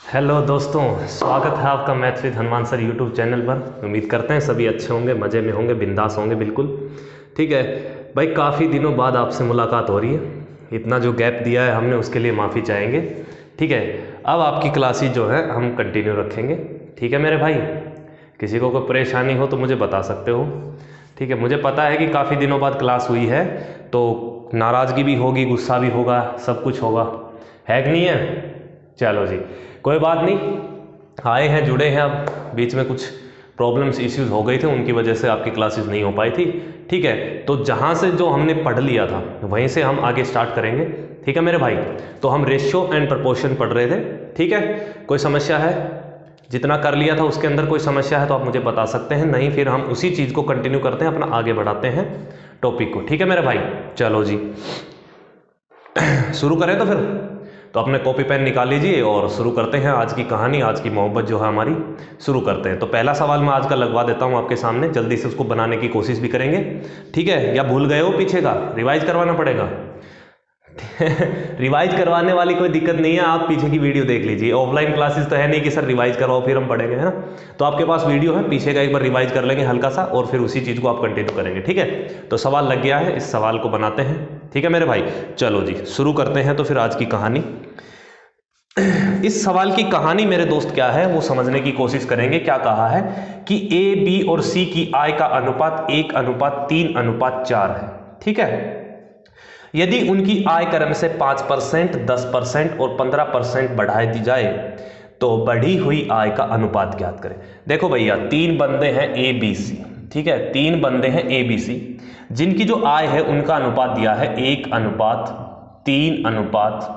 Hello दोस्तों, स्वागत है आपका maths with Hanuman sir YouTube channel पर। उम्मीद करते हैं सभी अच्छे होंगे, मज़े में होंगे, बिंदास होंगे बिल्कुल। ठीक है भाई, काफ़ी दिनों बाद आपसे मुलाकात हो रही है। इतना जो गैप दिया है हमने उसके लिए माफ़ी चाहेंगे। ठीक है, अब आपकी क्लासेस जो है हम कंटिन्यू रखेंगे। ठीक है मेरे भाई, किसी को कोई परेशानी हो तो मुझे बता सकते हो। ठीक है, मुझे पता है कि काफ़ी दिनों बाद क्लास हुई है तो नाराज़गी भी होगी, गुस्सा भी होगा, सब कुछ होगा, है कि नहीं है। चलो जी, कोई बात नहीं, आए हैं, जुड़े हैं। अब बीच में कुछ प्रॉब्लम्स इश्यूज हो गए थे, उनकी वजह से आपकी क्लासेस नहीं हो पाई थी। ठीक है, तो जहाँ से जो हमने पढ़ लिया था वहीं से हम आगे स्टार्ट करेंगे। ठीक है मेरे भाई, तो हम रेशियो एंड प्रपोर्शन पढ़ रहे थे। ठीक है, कोई समस्या है? जितना कर लिया था उसके अंदर कोई समस्या है तो आप मुझे बता सकते हैं, नहीं फिर हम उसी चीज़ को कंटिन्यू करते हैं, अपना आगे बढ़ाते हैं टॉपिक को। ठीक है मेरे भाई, चलो जी शुरू करें तो फिर तो अपने कॉपी पेन निकाल लीजिए और शुरू करते हैं आज की कहानी, आज की मोहब्बत जो है हमारी, शुरू करते हैं। तो पहला सवाल मैं आज का लगवा देता हूं आपके सामने, जल्दी से उसको बनाने की कोशिश भी करेंगे। ठीक है, या भूल गए हो पीछे का, रिवाइज करवाना पड़ेगा रिवाइज करवाने वाली कोई दिक्कत नहीं है, आप पीछे की वीडियो देख लीजिए। ऑफलाइन क्लासेस तो है नहीं कि सर रिवाइज करवाओ फिर हम पढ़ेंगे, है ना। तो आपके पास वीडियो है, पीछे का एक बार रिवाइज कर लेंगे हल्का सा और फिर उसी चीज़ को आप कंटिन्यू करेंगे। ठीक है, तो सवाल लग गया है, इस सवाल को बनाते हैं। ठीक है मेरे भाई, चलो जी शुरू करते हैं तो फिर आज की कहानी। इस सवाल की कहानी मेरे दोस्त क्या है वो समझने की कोशिश करेंगे। क्या कहा है कि ए, बी और सी की आय का अनुपात 1:3:4 है। ठीक है, यदि उनकी आय क्रम से 5%, 10% और 15% बढ़ा दी जाए तो बढ़ी हुई आय का अनुपात ज्ञात करें। देखो भैया, तीन बंदे हैं ए बी सी। ठीक है, तीन बंदे हैं ए बी सी, जिनकी जो आय है उनका अनुपात दिया है 1:3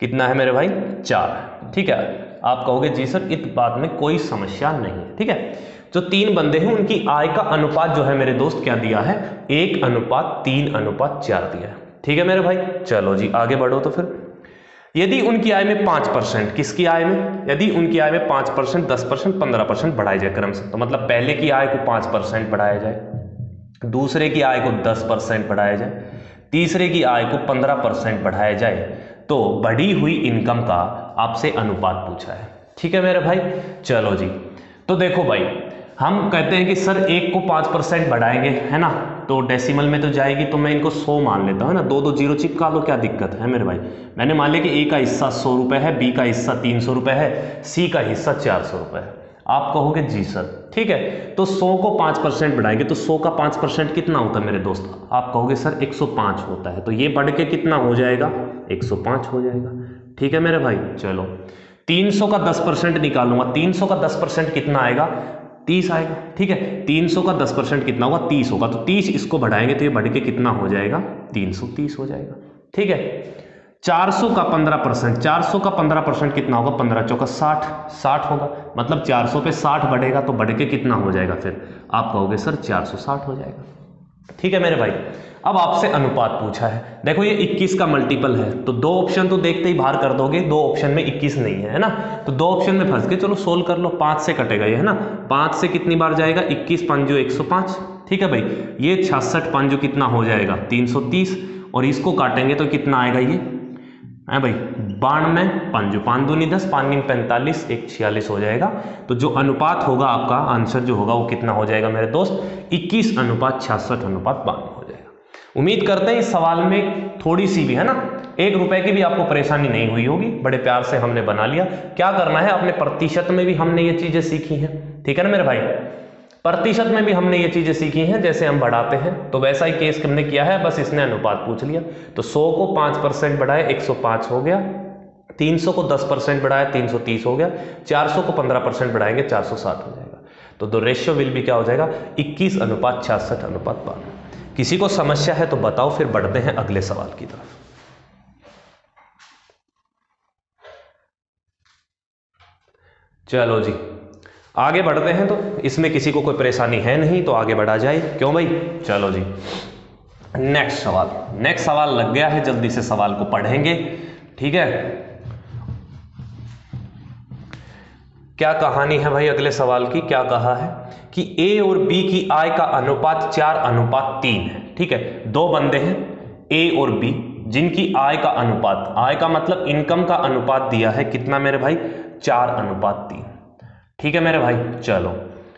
कितना है मेरे भाई, 4। ठीक है, आप कहोगे जी सर इस बात में कोई समस्या नहीं है। ठीक है, जो तीन बंदे हैं उनकी आय का अनुपात जो है मेरे दोस्त क्या दिया है, 1:3:4 दिया है। ठीक है मेरे भाई, चलो जी आगे बढ़ो। तो फिर यदि उनकी आय में 5%, किसकी आय में, यदि उनकी आय में 5%, 10%, 15% बढ़ाई जाए क्रम से, तो मतलब पहले की आय को 5% बढ़ाया जाए, दूसरे की आय को 10% बढ़ाया जाए, तीसरे की आय को 15% बढ़ाया जाए, तो बढ़ी हुई इनकम का आपसे अनुपात पूछा है। ठीक है मेरे भाई, चलो जी। तो देखो भाई, हम कहते हैं कि सर एक को 5% बढ़ाएंगे, है ना, तो डेसिमल में तो जाएगी, तो मैं इनको 100 मान लेता हूँ ना, दो दो जीरो चिपका लो, क्या दिक्कत है मेरे भाई। मैंने मान लिया कि ए का हिस्सा 100 रुपये है, बी का हिस्सा 300 रुपये है, सी का हिस्सा 400 रुपये है। आप कहोगे जी सर, ठीक है, तो 100 को 5% बढ़ाएंगे तो 100 का 5% कितना होता है मेरे दोस्त, आप कहोगे सर 105 होता है, तो ये बढ़ के कितना हो जाएगा, 105 हो जाएगा। ठीक है मेरे भाई, चलो 300 का 10% निकालूंगा, 300 का 10% कितना आएगा, 30 आएगा। ठीक है, 300 का 10% कितना होगा, 30 होगा, तो 30 इसको बढ़ाएंगे तो ये बढ़ के कितना हो जाएगा, 330 हो जाएगा। ठीक है, 400 का 15%, 400 का 15% कितना होगा, 15 चौका 60, 60 होगा, मतलब 400 पे 60 बढ़ेगा तो बढ़ के कितना हो जाएगा, फिर आप कहोगे सर 460 हो जाएगा। ठीक है मेरे भाई, अब आपसे अनुपात पूछा है। देखो ये 21 का मल्टीपल है, तो दो ऑप्शन तो देखते ही बाहर कर दोगे, दो ऑप्शन में 21 नहीं है ना, तो दो ऑप्शन में फंस के चलो सोल्व कर लो। 5 से कटेगा ये, है ना, 5 से कितनी बार जाएगा, 21 पंजो 105। ठीक है भाई, ये 66 पंजो कितना हो जाएगा, 330, और इसको काटेंगे तो कितना आएगा ये, है भाई 92, 5 5 दूनी 10, 5 45, 1 46 हो जाएगा। तो जो अनुपात होगा आपका आंसर जो होगा वो कितना हो जाएगा मेरे दोस्त, 21:66:92 हो जाएगा। उम्मीद करते हैं इस सवाल में थोड़ी सी भी, है ना, 1 रुपए की भी आपको परेशानी नहीं हुई होगी, बड़े प्यार से हमने बना लिया। क्या करना है, अपने प्रतिशत में भी हमने ये चीजें सीखी हैं। ठीक है ना मेरे भाई, प्रतिशत में भी हमने ये चीजें सीखी हैं, जैसे हम बढ़ाते हैं तो वैसा ही केस हमने किया है, बस इसने अनुपात पूछ लिया। तो 100 को 5% बढ़ाए 105 हो गया, 300 को 10% बढ़ाया 330 हो गया, 400 को 15% बढ़ाएंगे 460 हो जाएगा। तो द रेशियो विल भी क्या हो जाएगा, 21:66:92। किसी को समस्या है तो बताओ, फिर बढ़ते हैं अगले सवाल की तरफ। चलो जी आगे बढ़ते हैं, तो इसमें किसी को कोई परेशानी है नहीं तो आगे बढ़ा जाए, क्यों भाई। चलो जी नेक्स्ट सवाल लग गया है, जल्दी से सवाल को पढ़ेंगे। ठीक है, क्या कहानी है भाई अगले सवाल की, क्या कहा है कि ए और बी की आय का अनुपात 4:3 है। ठीक है, दो बंदे हैं ए और बी, जिनकी आय का अनुपात, आय का मतलब इनकम का अनुपात दिया है कितना मेरे भाई, 4:3। ठीक है मेरे भाई। चलो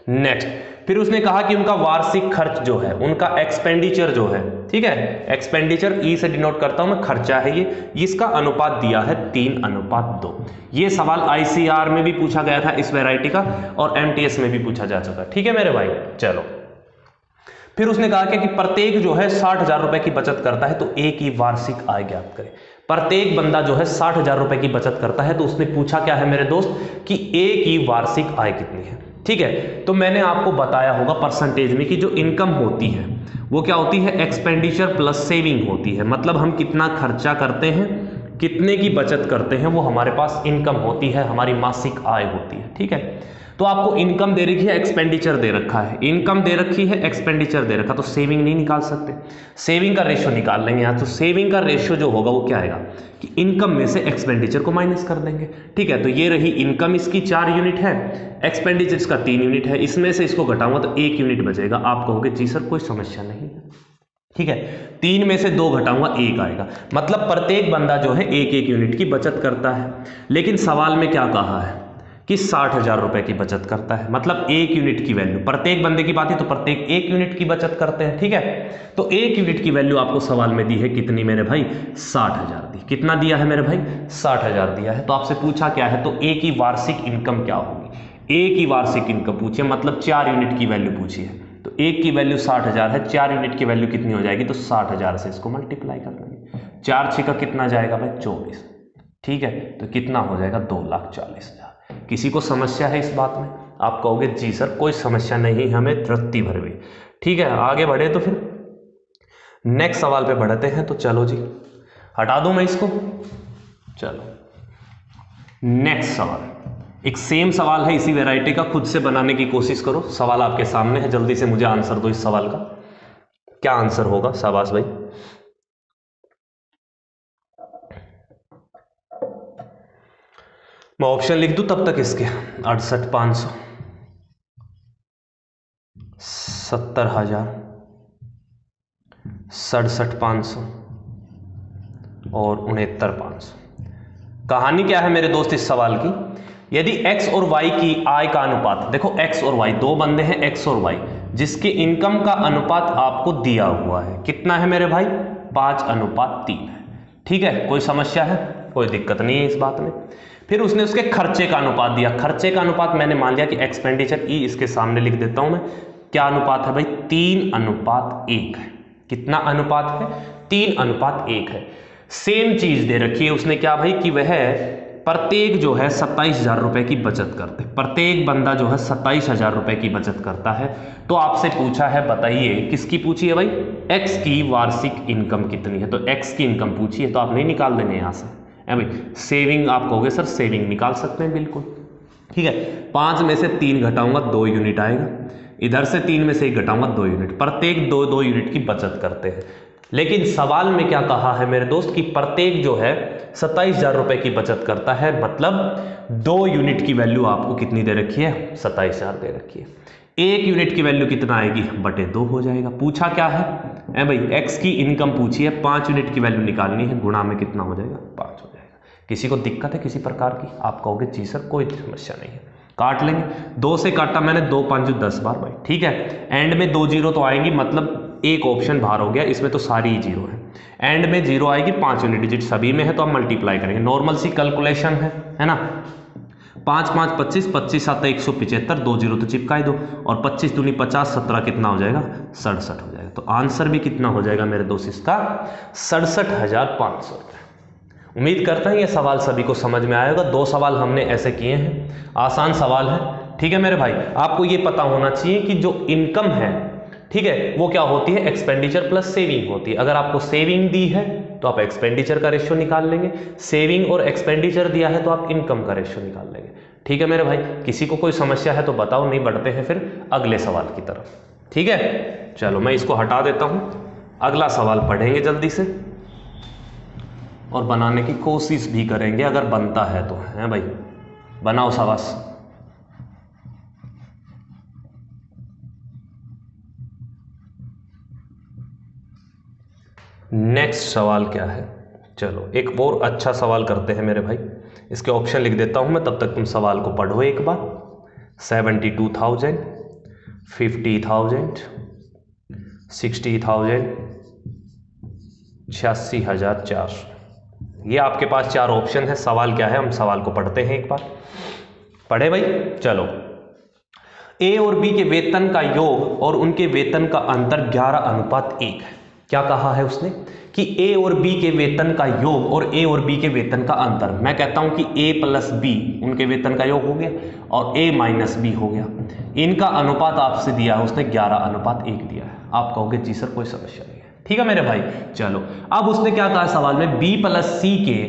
नेक्स्ट, फिर उसने कहा कि उनका वार्षिक खर्च जो है, उनका एक्सपेंडिचर जो है, ठीक है, एक्सपेंडिचर ई से डिनोट करता हूं मैं, खर्चा है ये, इसका अनुपात दिया है 3:2। ये सवाल आईसीआर में भी पूछा गया था इस वैरायटी का, और एमटीएस में भी पूछा जा चुका है। ठीक है मेरे भाई। चलो फिर उसने कहा कि प्रत्येक जो है 60,000 रुपए की बचत करता है तो एक ही वार्षिक आय ज्ञात करें। प्रत्येक बंदा जो है 60,000 रुपए की बचत करता है, तो उसने पूछा क्या है मेरे दोस्त कि एक ही वार्षिक आय कितनी है। ठीक है, तो मैंने आपको बताया होगा परसेंटेज में कि जो इनकम होती है वो क्या होती है, एक्सपेंडिचर प्लस सेविंग होती है। मतलब हम कितना खर्चा करते हैं, कितने की बचत करते हैं, वो हमारे पास इनकम होती है, हमारी मासिक आय होती है। ठीक है, तो आपको इनकम दे रखी है, एक्सपेंडिचर दे रखा है, इनकम दे रखी है, एक्सपेंडिचर दे रखा, तो सेविंग नहीं निकाल सकते, सेविंग का रेशियो निकाल लेंगे यहाँ। तो सेविंग का रेशियो जो होगा वो क्या आएगा कि इनकम में से एक्सपेंडिचर को माइनस कर देंगे। ठीक है, तो ये रही इनकम, इसकी 4 यूनिट है, एक्सपेंडिचर इसका 3 यूनिट है, इसमें से इसको घटाऊंगा तो 1 यूनिट बचेगा। आप कहोगे जी सर कोई समस्या नहीं है। ठीक है, 3 में से 2 घटाऊंगा 1 आएगा, मतलब प्रत्येक बंदा जो है 1-1 यूनिट की बचत करता है। लेकिन सवाल में क्या कहा है कि 60,000 रुपए की बचत करता है, मतलब 1 यूनिट की वैल्यू, प्रत्येक बंदे की बात है तो प्रत्येक 1 यूनिट की बचत करते हैं। ठीक है, तो 1 यूनिट की वैल्यू आपको सवाल में दी है कितनी मेरे भाई, 60,000 दी। कितना दिया है मेरे भाई, 60,000 दिया है। तो आपसे पूछा क्या है, तो एक ही वार्षिक इनकम क्या होगी, एक ही वार्षिक इनकम पूछिए, मतलब 4 यूनिट की वैल्यू पूछी है। तो एक की वैल्यू 60,000 है, 4 यूनिट की वैल्यू कितनी हो जाएगी, तो 60,000 से इसको मल्टीप्लाई कर देंगे। 4 6 का कितना जाएगा भाई, 24। ठीक है, तो कितना हो जाएगा, 2,40,000। किसी को समस्या है इस बात में? आप कहोगे जी सर कोई समस्या नहीं, हमें रत्ती भर भी। ठीक है, आगे बढ़े तो फिर नेक्स्ट सवाल पे बढ़ते हैं। तो चलो जी, हटा दूं मैं इसको। चलो नेक्स्ट सवाल, एक सेम सवाल है इसी वैरायटी का, खुद से बनाने की कोशिश करो। सवाल आपके सामने है, जल्दी से मुझे आंसर दो इस सवाल का, क्या आंसर होगा। शाबाश भाई। मैं ऑप्शन लिख दूं तब तक इसके, 68,500, 70,000, 67,500 और 69,500। कहानी क्या है मेरे दोस्त इस सवाल की, यदि x और y की आय का अनुपात, देखो x और y दो बंदे हैं, x और y, जिसके इनकम का अनुपात आपको दिया हुआ है, कितना है मेरे भाई, 5:3 है। ठीक है, कोई समस्या है, कोई दिक्कत नहीं है इस बात में। फिर उसने उसके खर्चे का अनुपात दिया, खर्चे का अनुपात मैंने मान लिया कि एक्सपेंडिचर ई, इसके सामने लिख देता हूं मैं, क्या अनुपात है भाई, 3:1 है। कितना अनुपात है, 3:1 है। सेम चीज दे रखी है उसने, क्या भाई कि वह प्रत्येक जो है 27,000 रुपए की बचत करते, प्रत्येक बंदा जो है 27,000 रुपए की बचत करता है। तो आपसे पूछा है, बताइए किसकी पूछी है भाई, एक्स की वार्षिक इनकम कितनी है। तो एक्स की इनकम पूछी है, तो आप नहीं निकाल देंगे यहां से है भाई। सेविंग आप कहोगे सर सेविंग निकाल सकते हैं, बिल्कुल। ठीक है, 5 में से 3 घटाऊंगा 2 यूनिट आएगा, इधर से 3 में से 1 घटाऊंगा 2 यूनिट, प्रत्येक 2-2 यूनिट की बचत करते हैं। लेकिन सवाल में क्या कहा है मेरे दोस्त कि प्रत्येक जो है 27,000 रुपए की बचत करता है, मतलब 2 यूनिट की वैल्यू आपको कितनी दे रखी है, 27,000 दे रखी है। 1 यूनिट की वैल्यू कितना आएगी, बटे 2 हो जाएगा। पूछा क्या है भाई, एक्स की इनकम पूछी है, 5 यूनिट की वैल्यू निकालनी है, गुणा में कितना हो जाएगा, 5 हो जाएगा। किसी को दिक्कत है किसी प्रकार की? आप कहोगे जी सर कोई समस्या नहीं है, काट लेंगे। 2 से काटा मैंने, 2 5 10 बार भाई। ठीक है, एंड में 2 जीरो तो आएंगी, मतलब एक ऑप्शन बाहर हो गया, इसमें तो सारी ही जीरो है। एंड में जीरो आएगी, 5 यूनिट डिजिट सभी में है, तो हम मल्टीप्लाई करेंगे, नॉर्मल सी कैलकुलेशन है ना। 5 5 25, 25 7 175, 2 जीरो तो चिपकाई दो, और 25 दूनी 50, 17 कितना हो जाएगा, 67 हो जाएगा। तो आंसर भी कितना हो जाएगा मेरे दोस्त इसका, 67,500 रुपये। उम्मीद करता हूं ये सवाल सभी को समझ में आएगा। 2 सवाल हमने ऐसे किए हैं, आसान सवाल है। ठीक है मेरे भाई, आपको ये पता होना चाहिए कि जो इनकम है, ठीक है, वो क्या होती है, एक्सपेंडिचर प्लस सेविंग होती है। अगर आपको सेविंग दी है तो आप एक्सपेंडिचर का रेशियो निकाल लेंगे, सेविंग और एक्सपेंडिचर दिया है तो आप इनकम का रेशियो निकाल लेंगे। ठीक है मेरे भाई, किसी को कोई समस्या है तो बताओ, नहीं बढ़ते हैं फिर अगले सवाल की तरफ। ठीक है, चलो मैं इसको हटा देता हूं, अगला सवाल पढ़ेंगे जल्दी से और बनाने की कोशिश भी करेंगे, अगर बनता है तो है भाई, बनाओ शाबाश। नेक्स्ट सवाल क्या है, चलो एक और अच्छा सवाल करते हैं मेरे भाई। इसके ऑप्शन लिख देता हूँ मैं, तब तक तुम सवाल को पढ़ो एक बार। 72,000, 50,000, 60,000, 86,400। ये आपके पास चार ऑप्शन है। सवाल क्या है, हम सवाल को पढ़ते हैं एक बार। पढ़े भाई? चलो। ए और बी के वेतन का योग और उनके वेतन का अंतर 11:1 है। क्या कहा है उसने कि ए और बी के वेतन का योग और ए और बी के वेतन का अंतर। मैं कहता हूं कि ए प्लस बी उनके वेतन का योग हो गया और ए माइनस बी हो गया। इनका अनुपात आपसे दिया है उसने 11:1 दिया है। आप कहोगे जी सर कोई समस्या नहीं है, ठीक है मेरे भाई। चलो, अब उसने क्या कहा सवाल में, बी प्लस सी के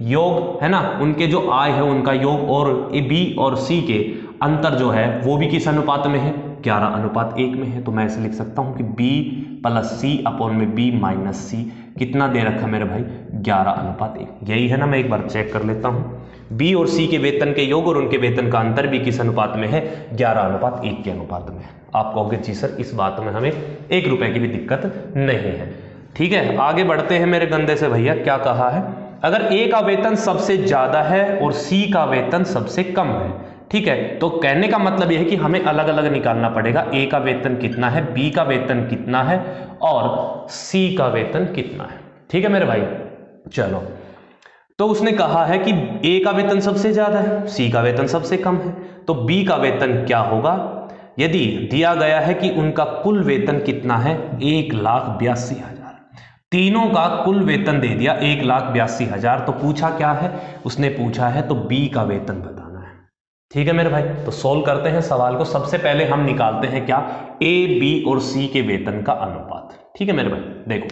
योग है ना, उनके जो आय है उनका योग और बी और सी के अंतर जो है वो भी किस अनुपात में है, 11:1 में है। तो मैं ऐसे लिख सकता हूं कि b प्लस सी अपॉन में b माइनस सी कितना दे रखा मेरे भाई, 11:1। यही है ना, मैं एक बार चेक कर लेता हूं। b और c के वेतन के योग और उनके वेतन का अंतर भी किस अनुपात में है, 11:1 के अनुपात में है। आप कहोगे जी सर इस बात में हमें 1 रुपए की भी दिक्कत नहीं है, ठीक है। आगे बढ़ते हैं मेरे गंदे से भैया। क्या कहा है, अगर ए का वेतन सबसे ज्यादा है और सी का वेतन सबसे कम है, ठीक है, तो कहने का मतलब यह है कि हमें अलग अलग निकालना पड़ेगा। ए का वेतन कितना है, बी का वेतन कितना है और सी का वेतन कितना है, ठीक है मेरे भाई। चलो, तो उसने कहा है कि ए का वेतन सबसे ज्यादा है, सी का वेतन सबसे कम है, तो बी का वेतन क्या होगा। यदि दिया गया है कि उनका कुल वेतन कितना है, 1,82,000, तीनों का कुल वेतन दे दिया 1,82,000, तो पूछा क्या है, उसने पूछा है तो बी का वेतन बताना है, ठीक है मेरे भाई। तो सोल्व करते हैं सवाल को। सबसे पहले हम निकालते हैं क्या, ए बी और सी के वेतन का अनुपात, ठीक है मेरे भाई। देखो,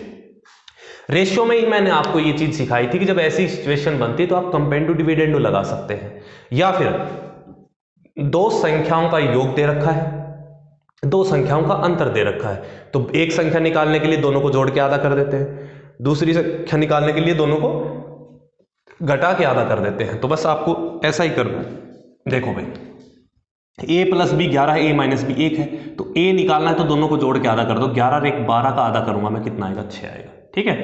रेशियो में ही मैंने आपको ये चीज सिखाई थी कि जब ऐसी सिचुएशन बनती है तो आप कंपेंडो डिविडेंडो लगा सकते हैं, या फिर दो संख्याओं का योग दे रखा है, दो संख्याओं का अंतर दे रखा है, तो एक संख्या निकालने के लिए दोनों को जोड़ के आधा कर देते हैं, दूसरी संख्या निकालने के लिए दोनों को घटा के आधा कर देते हैं। तो बस आपको ऐसा ही करना है। देखो भाई, a प्लस बी 11 है, a माइनस बी 1 है, तो a निकालना है तो दोनों को जोड़ के आधा कर दो। 11 और 1 12 का आधा करूंगा मैं, कितना आएगा, 6 आएगा, ठीक है।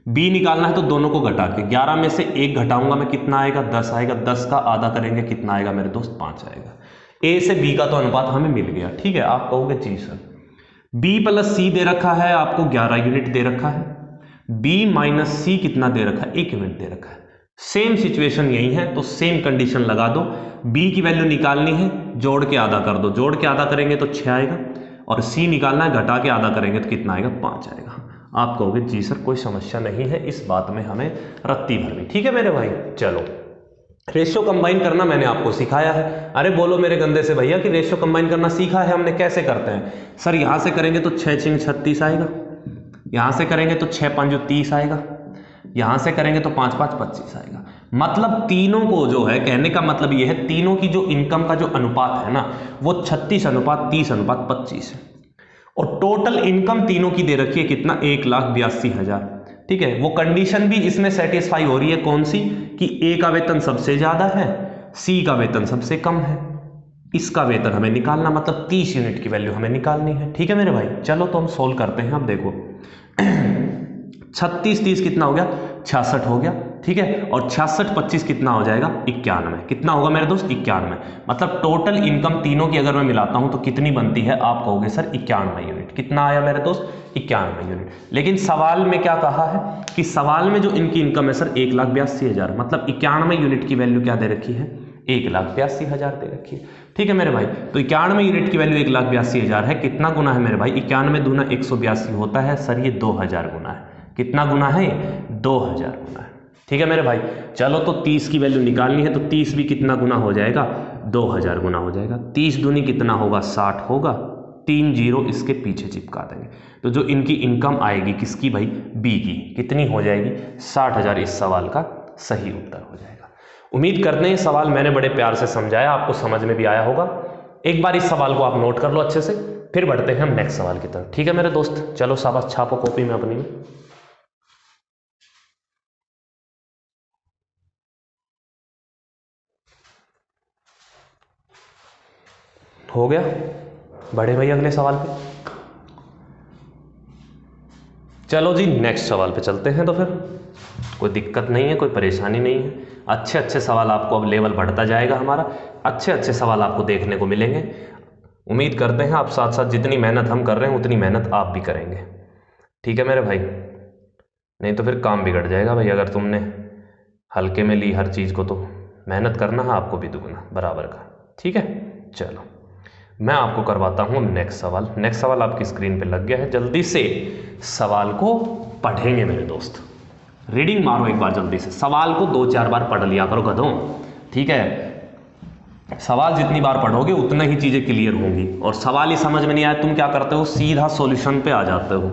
b निकालना है तो दोनों को घटा के 11 में से 1 घटाऊंगा मैं, कितना आएगा, 10 आएगा। 10 का आधा करेंगे, कितना आएगा मेरे दोस्त, 5 आएगा। a से b का तो अनुपात हमें मिल गया, ठीक है। आप कहोगे जी सर b प्लस सी दे रखा है आपको 11 यूनिट दे रखा है, b माइनस सी कितना दे रखा है, 1 यूनिट दे रखा है। सेम सिचुएशन यही है, तो सेम कंडीशन लगा दो। b की वैल्यू निकालनी है, जोड़ के आधा कर दो, जोड़ के आधा करेंगे तो 6 आएगा, और c निकालना है, घटा के आधा करेंगे तो कितना आएगा, 5 आएगा। आप कहोगे जी सर कोई समस्या नहीं है, इस बात में हमें रत्ती भर भी, ठीक है मेरे भाई। चलो, रेशियो कंबाइन करना मैंने आपको सिखाया है। अरे बोलो मेरे गंदे से भैया कि रेशियो कंबाइन करना सीखा है हमने, कैसे करते हैं सर। यहां से करेंगे तो 6 6 36 आएगा, यहां से करेंगे तो 6 5 30 आएगा, यहां से करेंगे तो 5 5 25 आएगा। मतलब तीनों को जो है, कहने का मतलब ये है, तीनों की जो इनकम का जो अनुपात है ना, वो 36:30:25 है, और टोटल इनकम तीनों की दे रखी है कितना, 1,82,000, ठीक है। वो कंडीशन भी इसमें सेटिस्फाई हो रही है, कौन सी, कि ए का वेतन सबसे ज्यादा है, सी का वेतन सबसे कम है, इसका वेतन हमें निकालना, मतलब 30 यूनिट की वैल्यू हमें निकालनी है, ठीक है मेरे भाई। चलो तो हम सोल्व करते हैं। अब देखो 36 30 कितना हो गया, 66 हो गया, ठीक है। और 66 25 कितना हो जाएगा, 91। कितना होगा मेरे दोस्त, 91। मतलब टोटल इनकम तीनों की अगर मैं मिलाता हूं तो कितनी बनती है, आप कहोगे सर 91 यूनिट। कितना आया मेरे दोस्त, 91 यूनिट। लेकिन सवाल में क्या कहा है कि सवाल में जो इनकी इनकम है सर 1,82,000, मतलब 91 यूनिट की वैल्यू क्या दे रखी है, 1,82,000 दे रखी है, ठीक है मेरे भाई। तो 91 यूनिट की वैल्यू 1,82,000 है। कितना गुना है मेरे भाई, 91 दूना 182 होता है सर, ये 2000 गुना है। कितना गुना है, 2000 गुना है, ठीक है मेरे भाई। चलो तो 30 की वैल्यू निकालनी है, तो 30 भी कितना गुना हो जाएगा, 2000 गुना हो जाएगा। 30 दूनी कितना होगा, 60 होगा, 3 जीरो इसके पीछे चिपका देंगे, तो जो इनकी इनकम आएगी किसकी भाई, बी की, कितनी हो जाएगी, 60,000 इस सवाल का सही उत्तर हो जाएगा। उम्मीद करते हैं सवाल मैंने बड़े प्यार से समझाया, आपको समझ में भी आया होगा। एक बार इस सवाल को आप नोट कर लो अच्छे से, फिर बढ़ते हैं हम नेक्स्ट सवाल की तरफ, ठीक है मेरे दोस्त। चलो शाबाश, छापो कॉपी में अपनी में। हो गया, बढ़े भाई अगले सवाल पे। चलो जी नेक्स्ट सवाल पे चलते हैं। तो फिर कोई दिक्कत नहीं है, कोई परेशानी नहीं है। अच्छे अच्छे सवाल आपको, अब लेवल बढ़ता जाएगा हमारा, अच्छे अच्छे सवाल आपको देखने को मिलेंगे। उम्मीद करते हैं आप साथ साथ जितनी मेहनत हम कर रहे हैं उतनी मेहनत आप भी करेंगे, ठीक है मेरे भाई। नहीं तो फिर काम बिगड़ जाएगा भाई, अगर तुमने हल्के में ली हर चीज़ को तो मेहनत करना है आपको भी दुगना बराबर का, ठीक है। चलो मैं आपको करवाता हूँ नेक्स्ट सवाल। नेक्स्ट सवाल आपकी स्क्रीन पे लग गया है, जल्दी से सवाल को पढ़ेंगे मेरे दोस्त, रीडिंग मारो एक बार जल्दी से, सवाल को 2-4 बार पढ़ लिया करो गधों, ठीक है। सवाल जितनी बार पढ़ोगे उतना ही चीज़ें क्लियर होंगी, और सवाल ही समझ में नहीं आया तुम क्या करते हो, सीधा सॉल्यूशन पे आ जाते हो,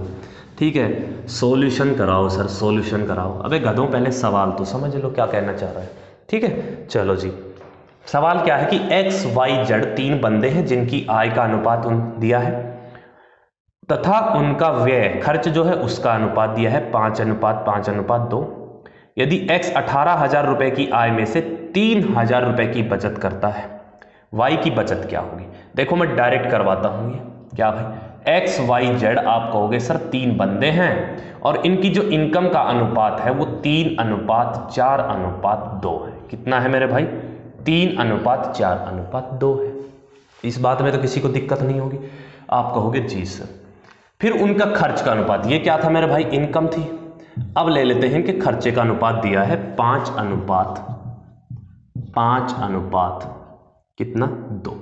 ठीक है। सॉल्यूशन कराओ सर, सॉल्यूशन कराओ। अबे गधों पहले सवाल तो समझ लो क्या कहना चाह रहा है, ठीक है। चलो जी, सवाल क्या है कि XYZ 3 बंदे हैं जिनकी आय का अनुपात दिया है तथा उनका व्यय खर्च जो है उसका अनुपात दिया है 5:5:2। यदि X 18,000 रुपए की आय में से 3,000 रुपए की बचत करता है, Y की बचत क्या होगी। देखो मैं डायरेक्ट करवाता हूं, ये क्या भाई XYZ आप कहोगे सर 3 बंदे हैं और इनकी जो इनकम का अनुपात है वो 3:4:2 है। कितना है मेरे भाई, 3:4:2 है। इस बात में तो किसी को दिक्कत नहीं होगी, आप कहोगे जी सर। फिर उनका खर्च का अनुपात, ये क्या था मेरे भाई, इनकम थी। अब ले लेते हैं कि खर्चे का अनुपात दिया है 5:5 कितना 2,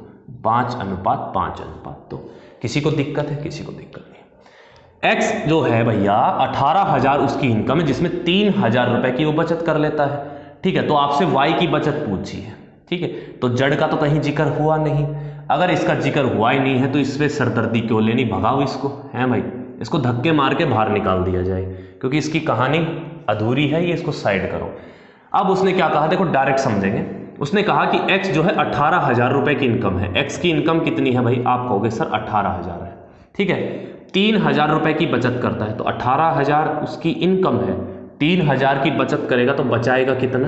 5:5:2। किसी को दिक्कत है, किसी को दिक्कत नहीं। X जो है भैया 18,000 उसकी इनकम है जिसमें 3,000 रुपए की वो बचत कर लेता है, ठीक है। तो आपसे Y की बचत पूछी है, ठीक है। तो जड़ का तो कहीं जिक्र हुआ नहीं, अगर इसका जिक्र हुआ ही नहीं है तो इस पे सरदर्दी क्यों लेनी, भगाओ इसको, है भाई, इसको धक्के मार के बाहर निकाल दिया जाए क्योंकि इसकी कहानी अधूरी है, ये इसको साइड करो। अब उसने क्या कहा, देखो डायरेक्ट समझेंगे। उसने कहा कि X जो है 18,000 रुपए की इनकम है। X की इनकम कितनी है भाई, आप कहोगे सर 18,000 है, ठीक है। 3,000 रुपए की बचत करता है तो 18,000 उसकी इनकम है, 3,000 की बचत करेगा तो बचाएगा कितना,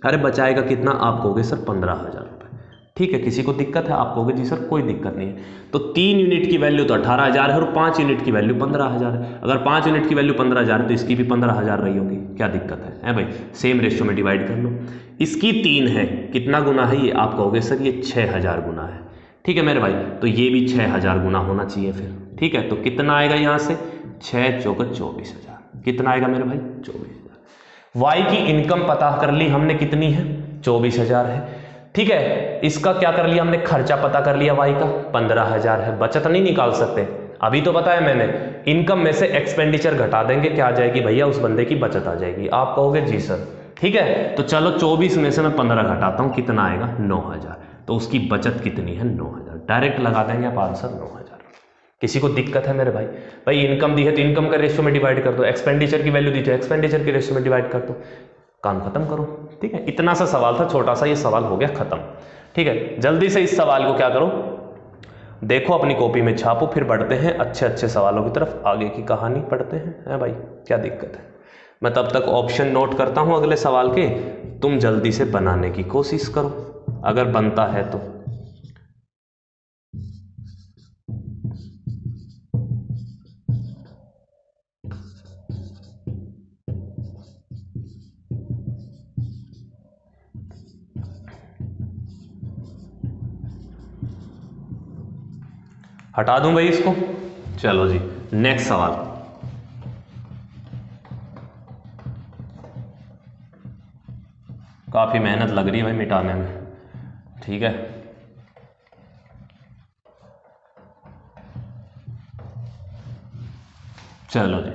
अरे बचाएगा कितना, आप कहोगे सर 15,000 रुपए, ठीक है। किसी को दिक्कत है, आप कहोगे जी सर कोई दिक्कत नहीं है। तो 3 यूनिट की वैल्यू तो 18,000 है और 5 यूनिट की वैल्यू 15,000 है। अगर 5 यूनिट की वैल्यू 15,000 है तो इसकी भी 15,000 रही होगी, क्या दिक्कत है भाई, सेम रेशियो में डिवाइड कर लो। इसकी 3 है, कितना गुना है ये, आप कहोगे सर ये 6,000 गुना है, ठीक है मेरे भाई। तो ये भी 6,000 गुना होना चाहिए फिर, ठीक है। तो कितना आएगा यहाँ से, 6 चौके 24,000, कितना आएगा मेरे भाई 24,000। वाई की इनकम पता कर ली हमने, कितनी है 24,000 है, ठीक है। इसका क्या कर लिया हमने, खर्चा पता कर लिया वाई का 15,000 है। बचत नहीं निकाल सकते, अभी तो बताया मैंने, इनकम में से एक्सपेंडिचर घटा देंगे, क्या आ जाएगी भैया, उस बंदे की बचत आ जाएगी। आप कहोगे जी सर, ठीक है। तो चलो 24 में से मैं 15 घटाता हूं, कितना आएगा 9,000। तो उसकी बचत कितनी है 9,000, डायरेक्ट लगा देंगे आप आंसर 9,000। किसी को दिक्कत है मेरे भाई इनकम दी है तो इनकम का रेशियो में डिवाइड कर दो, एक्सपेंडिचर की वैल्यू दी तो एक्सपेंडिचर के रेशियो में डिवाइड कर दो, काम खत्म करो, ठीक है। इतना सा सवाल था, छोटा सा, ये सवाल हो गया खत्म, ठीक है। जल्दी से इस सवाल को क्या करो, देखो अपनी कॉपी में छापो, फिर बढ़ते हैं अच्छे अच्छे सवालों की तरफ, आगे की कहानी पढ़ते हैं भाई, क्या दिक्कत है। मैं तब तक ऑप्शन नोट करता हूं अगले सवाल के, तुम जल्दी से बनाने की कोशिश करो, अगर बनता है तो। हटा दूं भाई इसको, चलो जी नेक्स्ट सवाल। काफी मेहनत लग रही है भाई मिटाने में, ठीक है। चलो जी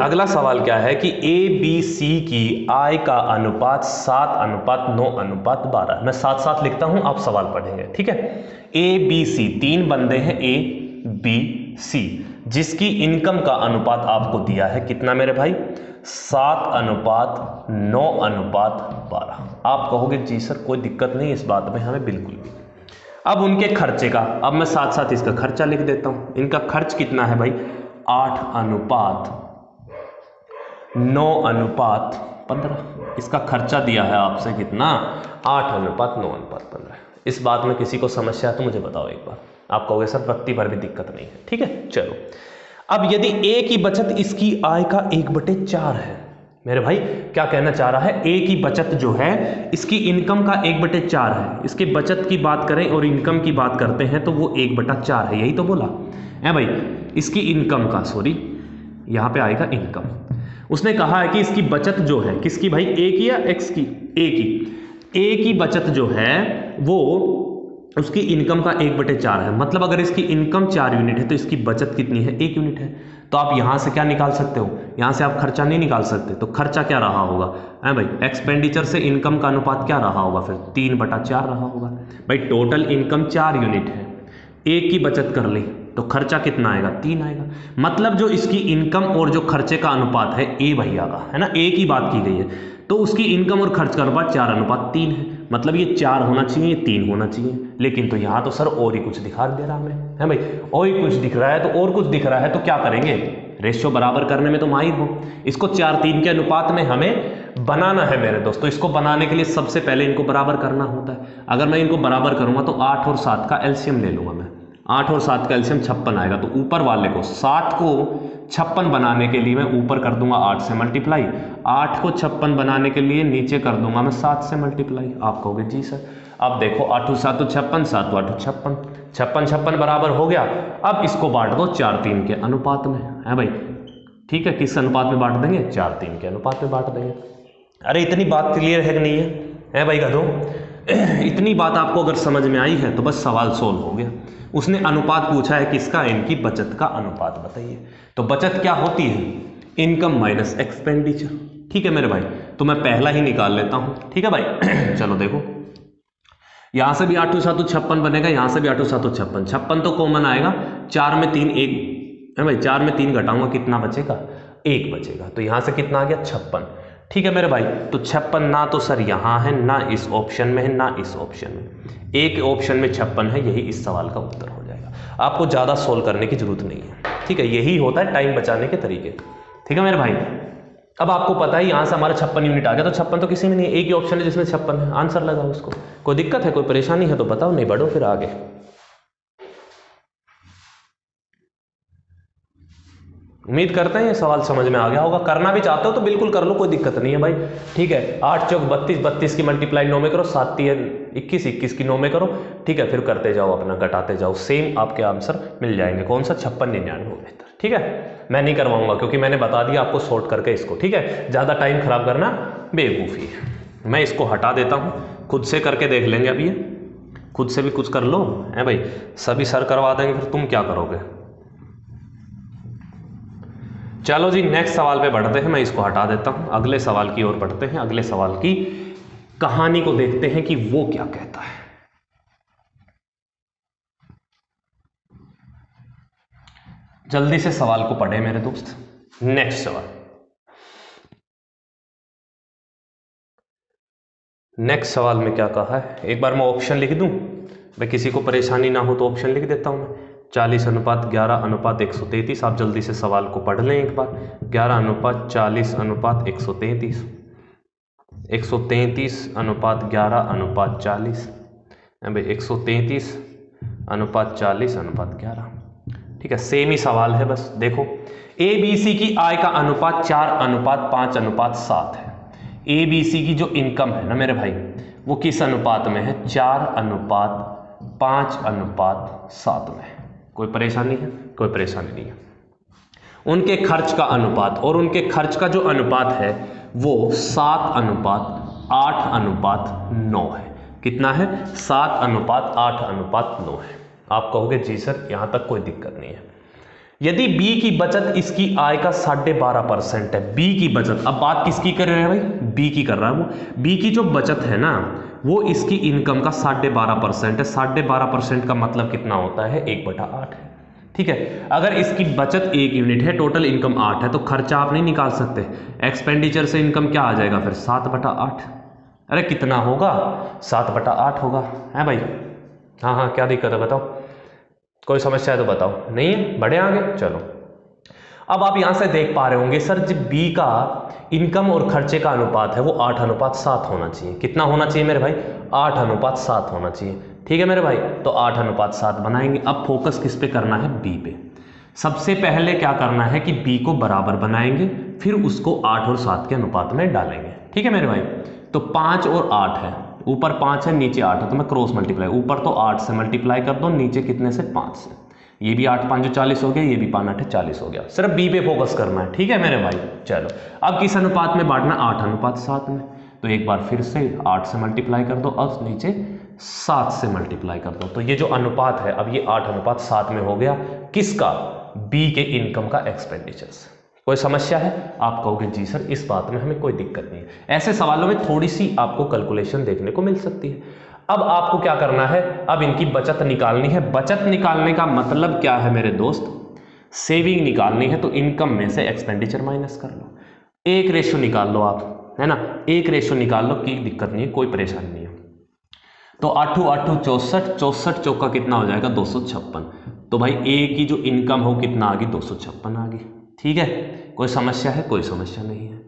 अगला सवाल क्या है कि ABC की आय का अनुपात 7:9:12। मैं साथ साथ लिखता हूं, आप सवाल पढ़ेंगे, ठीक है। ABC 3 बंदे हैं ABC, जिसकी इनकम का अनुपात आपको दिया है कितना मेरे भाई, 7:9:12। आप कहोगे जी सर कोई दिक्कत नहीं इस बात में हमें, बिल्कुल भी। अब उनके खर्चे का, अब मैं साथ साथ इसका खर्चा लिख देता हूं। इनका खर्च कितना है भाई, 8:9:15। इसका खर्चा दिया है आपसे कितना, 8:9:15। इस बात में किसी को समस्या है तो मुझे बताओ एक बार, आप कहोगे सर रत्ती भर भी दिक्कत नहीं है, ठीक है। चलो अब यदि A की बचत इसकी आय का 1/4 है, मेरे भाई क्या कहना चाह रहा है, ए की बचत जो है इसकी इनकम का 1/4 है। इसके बचत की बात करें और इनकम की बात करते हैं तो वो 1/4 है, यही तो बोला है भाई। इसकी इनकम का, सॉरी यहाँ पे आएगा इनकम। उसने कहा है कि इसकी बचत जो है किसकी भाई, ए की या एक्स की, ए की बचत जो है वो उसकी इनकम का 1/4 है। मतलब अगर इसकी इनकम 4 यूनिट है तो इसकी बचत कितनी है, 1 यूनिट है। तो आप यहां से क्या निकाल सकते हो, यहां से आप खर्चा नहीं निकाल सकते। तो खर्चा क्या रहा होगा है भाई, एक्सपेंडिचर से इनकम का अनुपात क्या रहा होगा, फिर 3/4 रहा होगा भाई। टोटल इनकम 4 यूनिट है, 1 की बचत कर ली तो खर्चा कितना आएगा, 3 आएगा। मतलब जो इसकी इनकम और जो खर्चे का अनुपात है ए भैया का, है ना, ए की बात की गई है, तो उसकी इनकम और खर्च का अनुपात 4:3 है। मतलब ये 4 होना चाहिए, 3 होना चाहिए। लेकिन तो यहाँ तो सर और ही कुछ दिखा दे रहा है भाई, और ही कुछ दिख रहा है। तो और कुछ दिख रहा है तो क्या करेंगे, रेशियो बराबर करने में तो माहिर हो। इसको 4:3 के अनुपात में हमें बनाना है मेरे दोस्त। तो इसको बनाने के लिए सबसे पहले इनको बराबर करना होता है। अगर मैं इनको बराबर करूंगा तो 8 और 7 का एलसीएम ले लूंगा मैं। 8 और 7 का एलसीएम 56 आएगा। तो ऊपर वाले को 7 को 56 बनाने के लिए मैं ऊपर कर दूंगा 8 से मल्टीप्लाई, 8 को 56 बनाने के लिए नीचे कर दूंगा मैं 7 से मल्टीप्लाई। आप कहोगे जी सर। अब देखो 8 7 56, 7 8 56, 56 बराबर हो गया। अब इसको बांट दो 4:3 के अनुपात में, है भाई। ठीक है, किस अनुपात में बांट देंगे, 4:3 के अनुपात में बांट देंगे। अरे इतनी बात क्लियर है कि नहीं है भाई गधों? इतनी बात आपको अगर समझ में आई है तो बस सवाल सोल्व हो गया। उसने अनुपात पूछा है किसका, इनकी बचत का अनुपात बताइए। तो बचत क्या होती है, इनकम माइनस एक्सपेंडिचर। ठीक है मेरे भाई, तो मैं पहला ही निकाल लेता हूं। ठीक है भाई चलो देखो, यहां से भी 8 7 56 बनेगा, यहां से भी 8 7 56, 56 तो कॉमन आएगा। 4 में 3 1 है भाई, 4 में 3 घटाऊंगा कितना बचेगा, 1 बचेगा। तो यहां से कितना आ गया, 56। ठीक है मेरे भाई, तो 56 ना तो सर यहां है, ना इस ऑप्शन में है, ना इस ऑप्शन में। एक ऑप्शन में 56 है, यही इस सवाल का उत्तर हो जाएगा। आपको ज्यादा सोल्व करने की जरूरत नहीं है। ठीक है, यही होता है टाइम बचाने के तरीके। ठीक है मेरे भाई, अब आपको पता है यहां से हमारा 56 यूनिट आ गया। तो 56 तो किसी में नहीं है, एक ही ऑप्शन है जिसमें 56 है। आंसर लगाओ उसको। कोई दिक्कत है, कोई परेशानी है तो बताओ, नहीं बढ़ो फिर आगे। उम्मीद करते हैं ये सवाल समझ में आ गया होगा। करना भी चाहते हो तो बिल्कुल कर लो, कोई दिक्कत नहीं है भाई। ठीक है, 8 चौक 32, 32 की मल्टीप्लाई 9 में करो, 7 3 21, 21 की 9 में करो। ठीक है, फिर करते जाओ, अपना घटाते जाओ, सेम आपके आंसर मिल जाएंगे। कौन सा, 56 99 बेहतर। ठीक है, मैं नहीं करवाऊंगा क्योंकि मैंने बता दिया आपको शॉर्ट करके इसको। ठीक है, ज़्यादा टाइम खराब करना बेवकूफ़ी है। मैं इसको हटा देता हूँ, खुद से करके देख लेंगे। अभी ये खुद से भी कुछ कर लो, है भाई। सभी सर करवा देंगे, फिर तुम क्या करोगे। चलो जी, नेक्स्ट सवाल पे बढ़ते हैं। मैं इसको हटा देता हूं, अगले सवाल की ओर बढ़ते हैं। अगले सवाल की कहानी को देखते हैं कि वो क्या कहता है। जल्दी से सवाल को पढ़े मेरे दोस्त। नेक्स्ट सवाल, नेक्स्ट सवाल में क्या कहा है, एक बार मैं ऑप्शन लिख दूं भाई, किसी को परेशानी ना हो तो ऑप्शन लिख देता हूं मैं। 40:11:133। आप जल्दी से सवाल को पढ़ लें एक बार। 11:40:133, 133:11:40 है भाई, 133:40:11। ठीक है, सेम ही सवाल है, बस देखो। ABC की आय का अनुपात 4:5:7 है। ABC की जो इनकम है ना मेरे भाई, वो किस अनुपात में है, 4:5:7 में। कोई परेशानी है, कोई परेशानी नहीं है। उनके खर्च का अनुपात, और उनके खर्च का जो अनुपात है वो 7:8:9 है। कितना है, 7:8:9 है। आप कहोगे जी सर यहां तक कोई दिक्कत नहीं है। यदि बी की बचत इसकी आय का 12.5% है, बी की बचत, अब बात किसकी कर रहे हैं भाई, बी की कर रहा है वो। बी की जो बचत है ना वो इसकी इनकम का 12.5% है। 12.5% का मतलब कितना होता है, 1/8 है। ठीक है, अगर इसकी बचत 1 यूनिट है, टोटल इनकम 8 है, तो खर्चा आप नहीं निकाल सकते। एक्सपेंडिचर से इनकम क्या आ जाएगा फिर, 7/8। अरे कितना होगा, 7/8 होगा, है भाई। हाँ हाँ, क्या दिक्कत है बताओ, कोई समस्या है तो बताओ। नहीं है, बढ़े आगे, चलो। अब आप यहां से देख पा रहे होंगे सर, जब बी का इनकम और खर्चे का अनुपात है वो 8:7 होना चाहिए। कितना होना चाहिए मेरे भाई, 8:7 होना चाहिए। ठीक है मेरे भाई, तो 8:7 बनाएंगे। अब फोकस किस पे करना है, बी पे। सबसे पहले क्या करना है कि b को बराबर बनाएंगे, फिर उसको 8 और 7 के अनुपात में डालेंगे। ठीक है मेरे भाई, तो 5 और 8 है, ऊपर 5 है नीचे 8 है, तो मैं क्रॉस मल्टीप्लाई, ऊपर तो 8 से मल्टीप्लाई कर दो, नीचे कितने से 5 से, ये भी 8 5 40 हो गया, ये भी 5 8 40 हो गया। सिर्फ b पे फोकस करना है। ठीक है मेरे भाई, चलो अब किस अनुपात में बांटना, 8:7 में, तो एक बार फिर से 8 से मल्टीप्लाई कर दो, अब नीचे 7 से मल्टीप्लाई कर दो, तो ये जो अनुपात है अब ये 8:7 में हो गया, किसका, बी के इनकम का एक्सपेंडिचर से। कोई समस्या है? आप कहोगे जी सर इस बात में हमें कोई दिक्कत नहीं है। ऐसे सवालों में थोड़ी सी आपको कैलकुलेशन देखने को मिल सकती है। अब आपको क्या करना है, अब इनकी बचत निकालनी है। बचत निकालने का मतलब क्या है मेरे दोस्त, सेविंग निकालनी है, तो इनकम में से एक्सपेंडिचर माइनस कर लो, एक रेशो निकाल लो आप, है ना, एक रेशो निकाल लो, की दिक्कत नहीं है, कोई परेशानी नहीं है। तो 8 8 64, 64 चौका कितना हो जाएगा 256, तो भाई ए की जो इनकम हो कितना आ गई 256 आ गई। ठीक है, कोई समस्या है? कोई समस्या नहीं है।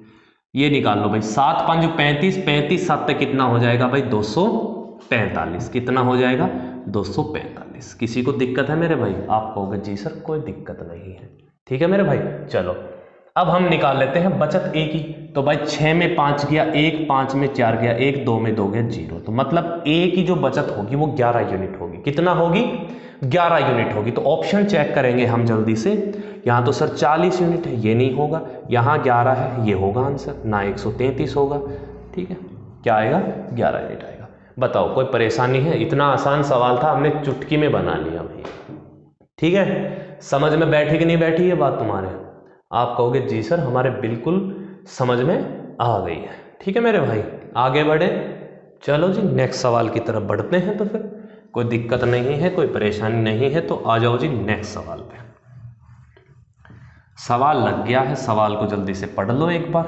ये निकाल लो भाई, 7 5 35, 35 7 तक कितना हो जाएगा भाई 245, कितना हो जाएगा 245। किसी को दिक्कत है मेरे भाई? आप कहोगे जी सर कोई दिक्कत नहीं है। ठीक है मेरे भाई, चलो अब हम निकाल लेते हैं बचत ए की। तो भाई 6 में 5 गया 1, 5 में 4 गया 1, 2 में 2 गया 0, तो मतलब ए की जो बचत होगी वो 11 यूनिट होगी। कितना होगी? 11 यूनिट होगी। तो ऑप्शन चेक करेंगे हम जल्दी से। यहाँ तो सर 40 यूनिट है, ये नहीं होगा, यहाँ 11 है, ये होगा आंसर, ना 133 होगा। ठीक है, क्या आएगा? 11 यूनिट आएगा। बताओ कोई परेशानी है? इतना आसान सवाल था, हमने चुटकी में बना लिया भाई। ठीक है, समझ में बैठी कि नहीं बैठी ये बात तुम्हारे? आप कहोगे जी सर हमारे बिल्कुल समझ में आ गई है। ठीक है मेरे भाई, आगे बढ़े। चलो जी नेक्स्ट सवाल की तरफ बढ़ते हैं। तो फिर कोई दिक्कत नहीं है, कोई परेशानी नहीं है, तो आ जाओ जी नेक्स्ट सवाल पे। सवाल लग गया है, सवाल को जल्दी से पढ़ लो एक बार।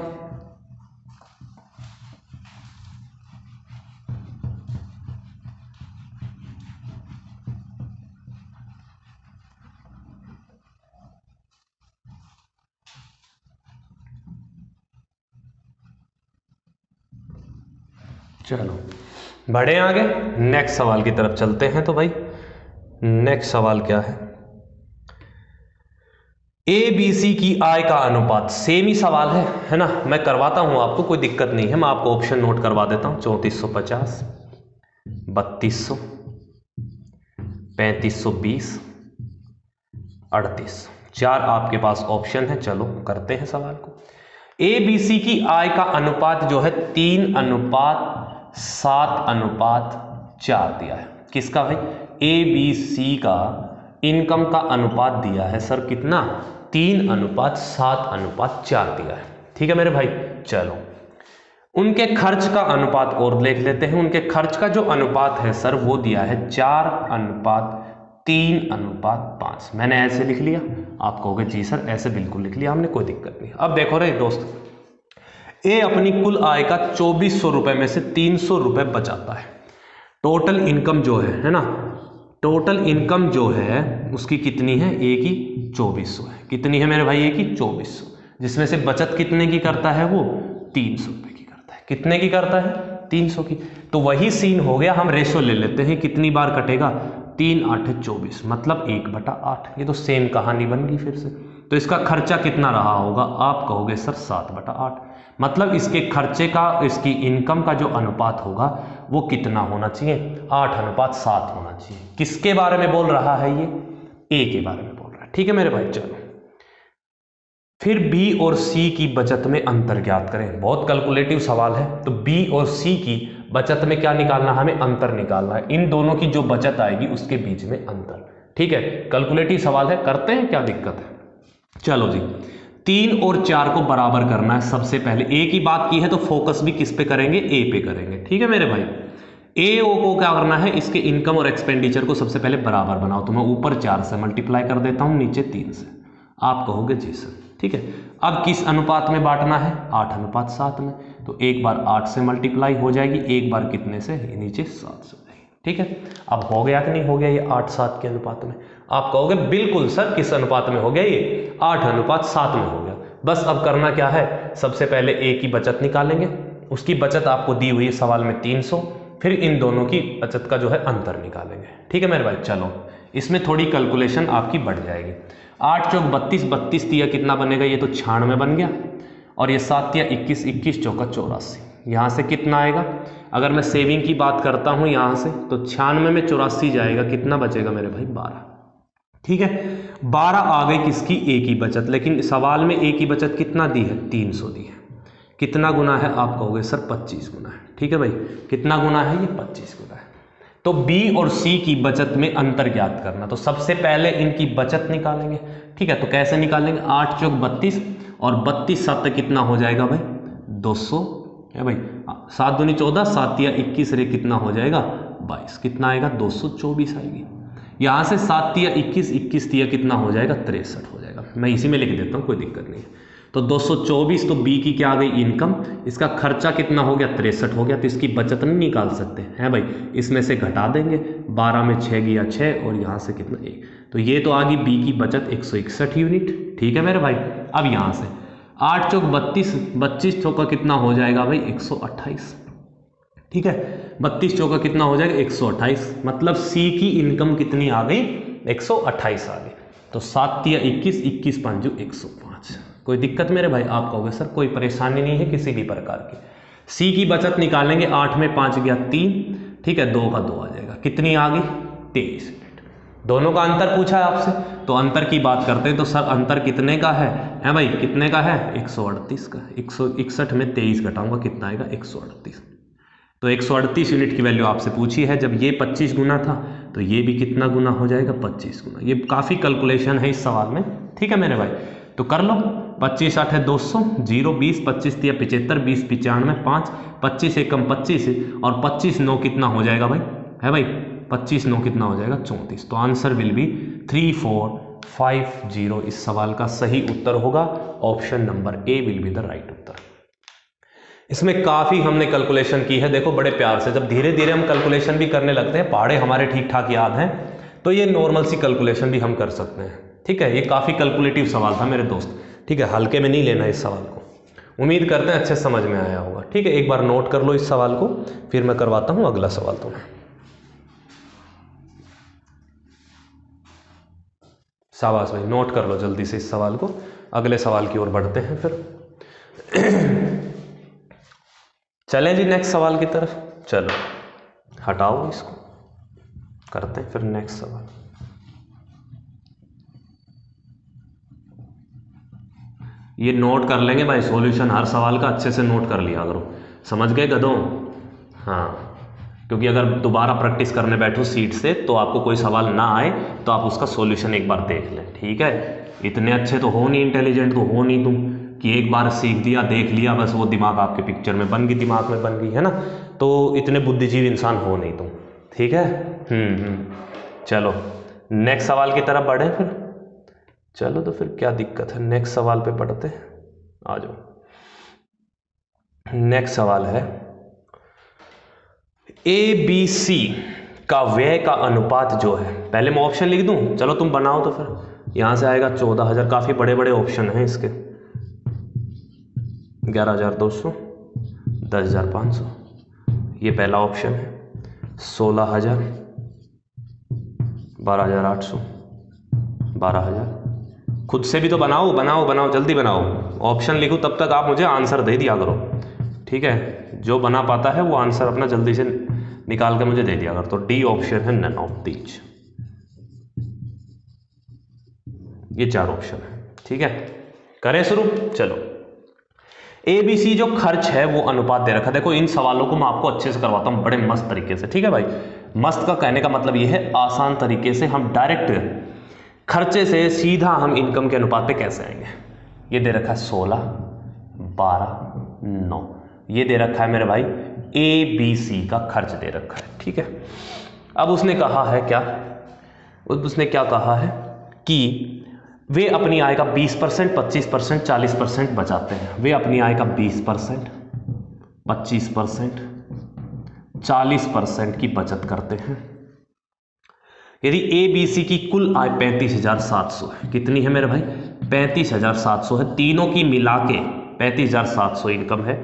चलो बढ़े आगे, नेक्स्ट सवाल की तरफ चलते हैं। तो भाई नेक्स्ट सवाल क्या है, ए बी सी की आय का अनुपात। सेम ही सवाल है ना, मैं करवाता हूं आपको, कोई दिक्कत नहीं है, मैं आपको ऑप्शन नोट करवा देता हूं। 3450, 3200, 3520, 3800, 4 आपके पास ऑप्शन है। चलो करते हैं सवाल को। ए बी सी की आय का अनुपात जो है 3:7:4 दिया है। किसका भाई? ए बी सी का इनकम का अनुपात दिया है सर कितना? 3:7:4 दिया है। ठीक है मेरे भाई, चलो उनके खर्च का अनुपात और देख लेते हैं। उनके खर्च का जो अनुपात है सर वो दिया है 4:3:5। मैंने ऐसे लिख लिया, आप कहोगे जी सर ऐसे बिल्कुल लिख लिया हमने, कोई दिक्कत नहीं। अब देखो रे दोस्त, ए अपनी कुल आय का 2400 रुपए में से 300 रुपए बचाता है। टोटल इनकम जो है ना, टोटल इनकम जो है उसकी कितनी है? ए की 2400 है। कितनी है मेरे भाई? ए की 2400, जिसमें से बचत कितने की करता है वो? 300 रुपए की करता है। कितने की करता है? 300 की। तो वही सीन हो गया, हम रेशो ले लेते हैं, कितनी बार कटेगा? 3 8 24, मतलब 1/8। ये तो सेम कहानी बन गई फिर से। तो इसका खर्चा कितना रहा होगा? आप कहोगे सर 7/8, मतलब इसके खर्चे का इसकी इनकम का जो अनुपात होगा वो कितना होना चाहिए? 8:7 होना चाहिए। किसके बारे में बोल रहा है ये? ए के बारे में बोल रहा है। ठीक है मेरे भाई, चलो फिर बी और सी की बचत में अंतर ज्ञात करें। बहुत कैलकुलेटिव सवाल है। तो बी और सी की बचत में क्या निकालना? हमें अंतर निकालना है। इन दोनों की जो बचत आएगी उसके बीच में अंतर। ठीक है, कैलकुलेटिव सवाल है, करते हैं, क्या दिक्कत है? चलो जी, 3 और 4 को बराबर करना है। सबसे पहले ए की बात की है तो फोकस भी किस पे करेंगे? ए पे करेंगे। ठीक है मेरे भाई, ए ओ को क्या करना है? इसके इनकम और एक्सपेंडिचर को सबसे पहले बराबर बनाओ। तो मैं ऊपर 4 से मल्टीप्लाई कर देता हूं, नीचे 3 से। आप कहोगे जी सर। ठीक है, अब किस अनुपात में बांटना है? 8:7 में। तो एक बार 8 से मल्टीप्लाई हो जाएगी, एक बार कितने से? नीचे 7 से हो जाएगी। ठीक है, अब हो गया कि नहीं हो गया ये 8:7 के अनुपात में? आप कहोगे बिल्कुल सर, किस अनुपात में हो गया ये? 8:7 में हो गया। बस अब करना क्या है? सबसे पहले ए की बचत निकालेंगे। उसकी बचत आपको दी हुई है सवाल में 300, फिर इन दोनों की बचत का जो है अंतर निकालेंगे। ठीक है मेरे भाई, चलो इसमें थोड़ी कैलकुलेशन आपकी बढ़ जाएगी। 8 चौक 32, 32 तिया कितना बनेगा, ये तो 96 बन गया, और ये 7 तिया 21, 21 चौका 84, यहाँ से कितना आएगा, अगर मैं सेविंग की बात करता हूँ यहाँ से तो 96 में 84 जाएगा, कितना बचेगा मेरे भाई 12। ठीक है, 12 आ गई किसकी, ए की बचत। लेकिन सवाल में ए की बचत कितना दी है, 300 दी है। कितना गुना है, आप कहोगे सर 25 गुना है। ठीक है भाई, कितना गुना है, ये 25 गुना है। तो बी और सी की बचत में अंतर ज्ञात करना, तो सबसे पहले इनकी बचत निकालेंगे। ठीक है, तो कैसे निकालेंगे, 8 चौक 32 और 32 7 कितना हो जाएगा भाई 200 है भाई, 7 दूनी 14, 7 तिया 21 रे कितना हो जाएगा 22, कितना आएगा 224 आएगी। यहाँ से 7 तिया 21, 21 तिया कितना हो जाएगा 63 हो जाएगा। मैं इसी में लिख देता हूँ, कोई दिक्कत नहीं है। तो 224, तो बी की क्या आ गई इनकम, इसका खर्चा कितना हो गया 63 हो गया, तो इसकी बचत नहीं निकाल सकते हैं भाई, इसमें से घटा देंगे, 12 में 6 गया 6 और यहाँ से कितना 1, तो ये तो आ गई बी की बचत 161 यूनिट। ठीक है मेरे भाई, अब यहाँ से 8 चौक 32, 32 चौका कितना हो जाएगा भाई 128। ठीक है, 32 चौका कितना हो जाएगा 128, मतलब सी की इनकम कितनी आ गई 128 आ गई। तो 7 तिया 21, 21 5 105। कोई दिक्कत मेरे भाई, आप कहोगे सर कोई परेशानी नहीं है किसी भी प्रकार की। सी की बचत निकालेंगे, 8 में 5 गया 3, ठीक है 2 का 2 आ जाएगा, कितनी आ गई 23 यूनिट। दोनों का अंतर पूछा है आपसे, तो अंतर की बात करते हैं। तो सर अंतर कितने का है भाई, कितने का है 138 का। 161 में 23 घटाऊंगा कितना आएगा 138। तो 138 यूनिट की वैल्यू आपसे पूछी है। जब ये 25 गुना था तो ये भी कितना गुना हो जाएगा 25 गुना। ये काफ़ी कैलकुलेशन है इस सवाल में। ठीक है मेरे भाई, तो कर लो। 25 8 है 200, 0 20, 25 3 75, 20 95, 5 25 एकम 25 और 25 9 कितना हो जाएगा भाई, है भाई 25 9 कितना हो जाएगा 34। तो आंसर विल बी 3450। इस सवाल का सही उत्तर होगा option number A will be the right उत्तर। इसमें काफ़ी हमने कैलकुलेशन की है, देखो बड़े प्यार से। जब धीरे धीरे हम कैलकुलेशन भी करने लगते हैं, पहाड़े हमारे ठीक ठाक याद हैं, तो ये नॉर्मल सी कैलकुलेशन भी हम कर सकते हैं। ठीक है, ये काफ़ी कैलकुलेटिव सवाल था मेरे दोस्त। ठीक है, हल्के में नहीं लेना इस सवाल को। उम्मीद करते हैं अच्छे समझ में आया होगा। ठीक है, एक बार नोट कर लो इस सवाल को, फिर मैं करवाता हूँ अगला सवाल तुम्हें। शाबाश भाई, नोट कर लो जल्दी से इस सवाल को। अगले सवाल की ओर बढ़ते हैं फिर। चलें जी नेक्स्ट सवाल की तरफ। चलो हटाओ इसको, करते हैं फिर नेक्स्ट सवाल। ये नोट कर लेंगे भाई, सॉल्यूशन हर सवाल का अच्छे से नोट कर लिया करो, समझ गए गधों। हाँ, क्योंकि अगर दोबारा प्रैक्टिस करने बैठो सीट से तो आपको कोई सवाल ना आए तो आप उसका सॉल्यूशन एक बार देख लें। ठीक है, इतने अच्छे तो हो नहीं, इंटेलिजेंट तो हो नहीं तुम कि एक बार सीख दिया देख लिया बस वो दिमाग आपके पिक्चर में बन गई, दिमाग में बन गई, है ना। तो इतने बुद्धिजीवी इंसान हो नहीं तुम। ठीक है, चलो नेक्स्ट सवाल की तरफ बढ़े फिर। चलो तो फिर क्या दिक्कत है, नेक्स्ट सवाल पे बढ़ते हैं, आ जाओ। नेक्स्ट सवाल है ABC का व्यय का अनुपात जो है, पहले मैं ऑप्शन लिख दूं, चलो तुम बनाओ तो फिर। यहां से आएगा 14,000, काफी बड़े बड़े ऑप्शन हैं इसके। 11,200, 10,500, ये पहला ऑप्शन है। 16,000, 12,800, 12,000। खुद से भी तो बनाओ बनाओ बनाओ, जल्दी बनाओ। ऑप्शन लिखो तब तक आप मुझे आंसर दे दिया करो। ठीक है, जो बना पाता है वो आंसर अपना जल्दी से निकाल के मुझे दे दिया करो। तो डी ऑप्शन है नन ऑफ दीज। ये 4 ऑप्शन है। ठीक है, करें शुरू। चलो, ABC जो खर्च है वो अनुपात दे रखा। देखो इन सवालों को मैं आपको अच्छे से करवाता हूं बड़े मस्त तरीके से। ठीक है भाई, मस्त का कहने का मतलब ये है आसान तरीके से हम डायरेक्ट खर्चे से सीधा हम इनकम के अनुपात पे कैसे आएंगे। ये दे रखा है 16, 12, 9, ये दे रखा है मेरे भाई ABC का खर्च दे रखा है। ठीक है, अब उसने कहा है क्या, उसने क्या कहा है कि वे अपनी आय का 20%, 25%, 40% बचाते हैं। वे अपनी आय का 20%, 25%, 40% की बचत करते हैं। यदि ABC की कुल आय 35,700 है, कितनी है मेरे भाई 35,700 है, तीनों की मिला के 35,700 इनकम है,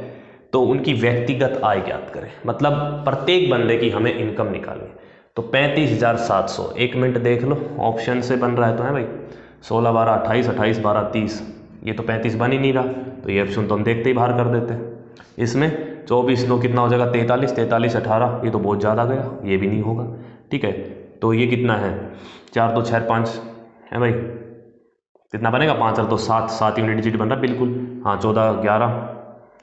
तो उनकी व्यक्तिगत आय ज्ञात करें। मतलब प्रत्येक बंदे की हमें इनकम निकालनी। तो 35,700, 1 मिनट देख लो, ऑप्शन से बन रहा है तो है भाई। 16 12 28, 28 12 30, ये तो 35 बन ही नहीं रहा, तो ये ऑप्शन तो हम देखते ही बाहर कर देते हैं। इसमें 24 9 कितना हो जाएगा 43, 43 18, ये तो बहुत ज़्यादा गया, ये भी नहीं होगा। ठीक है, तो ये कितना है 4 2 6 5 है भाई, कितना बनेगा 5 और 2 7, 7 यूनिट डिजिट बन रहा है बिल्कुल। हाँ 14 11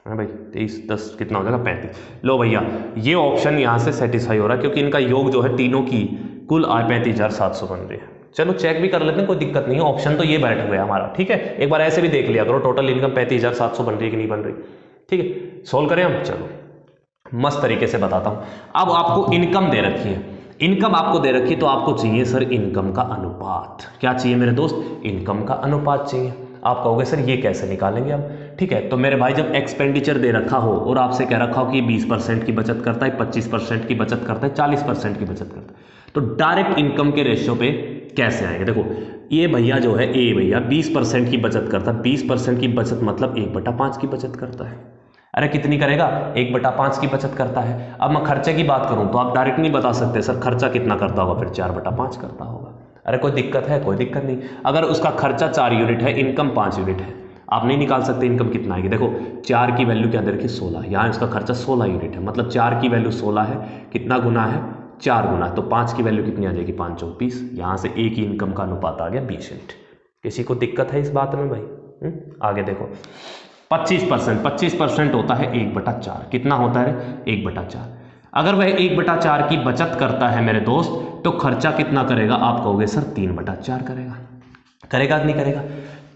है भाई, 23 10 कितना हो जाएगा 35। लो भैया ये ऑप्शन यहाँ से सेटिस्फाई हो रहा है, क्योंकि इनका योग जो है तीनों की कुल आय 35,700 बन रही है। चलो चेक भी कर लेते हैं, कोई दिक्कत नहीं है, ऑप्शन तो ये बैठ गया हमारा। ठीक है, एक बार ऐसे भी देख लिया करो टोटल इनकम 35,700 बन रही है कि नहीं बन रही। ठीक है, सोल्व करें हम, चलो मस्त तरीके से बताता हूँ। अब आपको इनकम दे रखी है, इनकम आपको दे रखी है, तो आपको चाहिए सर इनकम का अनुपात। क्या चाहिए मेरे दोस्त, इनकम का अनुपात चाहिए। आप कहोगे सर ये कैसे निकालेंगे हम। ठीक है, तो मेरे भाई जब एक्सपेंडिचर दे रखा हो और आपसे कह रखा हो कि 20% की बचत करता है, 25% की बचत करता है, 40% की बचत करता है, तो डायरेक्ट इनकम के रेशियो पे कैसे आएंगे। देखो ये भैया जो है ए भैया 20% की बचत करता है, 20% की बचत मतलब 1/5 की बचत करता है। अरे कितनी करेगा, 1/5 की बचत करता है। अब मैं खर्चे की बात करूं तो आप डायरेक्ट नहीं बता सकते सर खर्चा कितना करता होगा, फिर 4/5 करता होगा। अरे कोई दिक्कत है, कोई दिक्कत नहीं। अगर उसका खर्चा 4 यूनिट है, इनकम 5 यूनिट है, आप नहीं निकाल सकते इनकम कितना आएगी। देखो 4 की वैल्यू क्या दे रखी 16, यहाँ इसका खर्चा 16 यूनिट है, मतलब 4 की वैल्यू 16 है, कितना गुना है 4 गुना, तो 5 की वैल्यू कितनी आ जाएगी 5 चौक 20, यहाँ से ए की इनकम का अनुपात आ गया 20 यूनिट। किसी को दिक्कत है इस बात में भाई? आगे देखो 25% होता है 1/4, कितना होता है 1/4। अगर वह 1/4 की बचत करता है मेरे दोस्त, तो खर्चा कितना करेगा, आप कहोगे सर 3/4 करेगा। करेगा कि नहीं करेगा।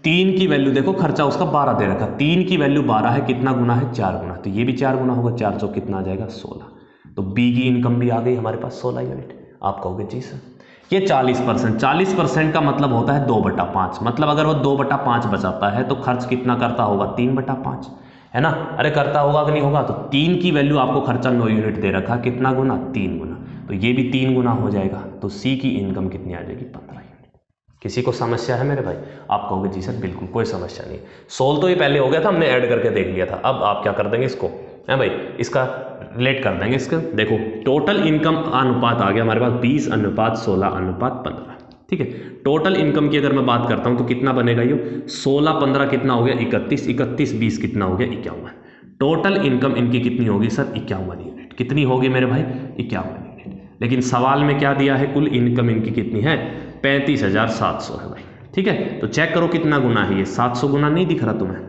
3 की वैल्यू देखो, खर्चा उसका 12 दे रखा, 3 की वैल्यू 12 है, कितना गुना है 4 गुना, तो ये भी 4 गुना होगा, 4 चौक कितना आ जाएगा 16, तो बी की इनकम भी आ गई हमारे पास 16 यूनिट। आप कहोगे जी सर। ये 40% का मतलब होता है 2/5, मतलब अगर वो 2/5 बचाता है तो खर्च कितना करता होगा 3/5, है ना। अरे करता होगा कि नहीं होगा, तो 3 की वैल्यू आपको खर्चा 9 यूनिट दे रखा, कितना गुना 3 गुना, तो ये भी 3 गुना हो जाएगा, तो सी की इनकम कितनी आ जाएगी 15 यूनिट। किसी को समस्या है मेरे भाई? आप कहोगे जी सर बिल्कुल कोई समस्या नहीं। सोल्व तो ये पहले हो गया था, हमने ऐड करके देख लिया था। अब आप क्या कर देंगे इसको, है भाई, इसका रिलेट कर देंगे इसका। देखो टोटल इनकम अनुपात आ गया हमारे पास 20:16:15। ठीक है, टोटल इनकम की अगर मैं बात करता हूं तो कितना बनेगा ये 16 15 कितना हो गया 31, 31 20 कितना हो गया 51। टोटल इनकम इनकी कितनी होगी सर 51 यूनिट। कितनी होगी मेरे भाई 51 यूनिट। लेकिन सवाल में क्या दिया है, कुल इनकम इनकी कितनी है 35,700 है भाई। ठीक है, तो चेक करो कितना गुना है ये, 700 गुना नहीं दिख रहा तुम्हें,